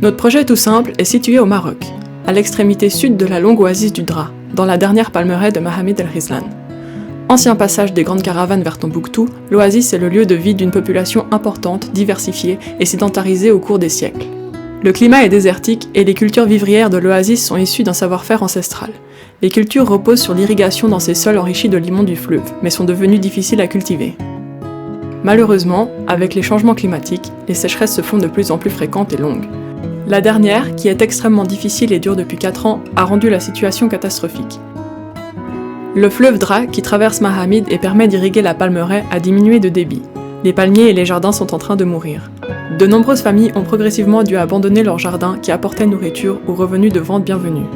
Notre projet est tout simple est situé au Maroc, à l'extrémité sud de la longue oasis du Dra, dans la dernière palmeraie de Mohamed El Ghizlan. Ancien passage des grandes caravanes vers Tombouctou, l'oasis est le lieu de vie d'une population importante, diversifiée et sédentarisée au cours des siècles. Le climat est désertique et les cultures vivrières de l'oasis sont issues d'un savoir-faire ancestral. Les cultures reposent sur l'irrigation dans ces sols enrichis de limon du fleuve, mais sont devenues difficiles à cultiver. Malheureusement, avec les changements climatiques, les sécheresses se font de plus en plus fréquentes et longues. La dernière, qui est extrêmement difficile et dure depuis 4 ans, a rendu la situation catastrophique. Le fleuve Dra, qui traverse Mahamid et permet d'irriguer la palmeraie, a diminué de débit. Les palmiers et les jardins sont en train de mourir. De nombreuses familles ont progressivement dû abandonner leurs jardins qui apportaient nourriture ou revenus de vente bienvenus.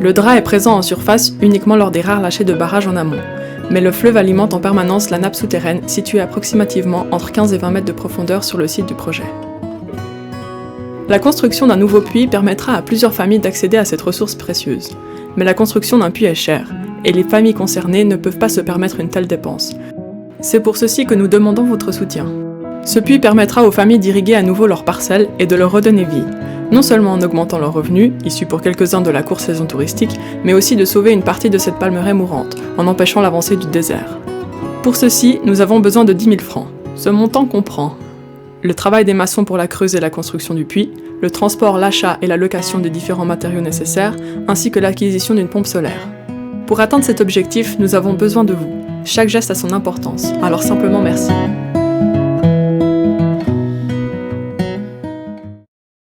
Le Dra est présent en surface uniquement lors des rares lâchers de barrages en amont. Mais le fleuve alimente en permanence la nappe souterraine située approximativement entre 15 et 20 mètres de profondeur sur le site du projet. La construction d'un nouveau puits permettra à plusieurs familles d'accéder à cette ressource précieuse. Mais la construction d'un puits est chère, et les familles concernées ne peuvent pas se permettre une telle dépense. C'est pour ceci que nous demandons votre soutien. Ce puits permettra aux familles d'irriguer à nouveau leurs parcelles et de leur redonner vie, non seulement en augmentant leurs revenus, issus pour quelques-uns de la courte saison touristique, mais aussi de sauver une partie de cette palmeraie mourante, en empêchant l'avancée du désert. Pour ceci, nous avons besoin de 10 000 francs. Ce montant comprend le travail des maçons pour la creuse et la construction du puits, le transport, l'achat et la location des différents matériaux nécessaires, ainsi que l'acquisition d'une pompe solaire. Pour atteindre cet objectif, nous avons besoin de vous. Chaque geste a son importance, alors simplement merci.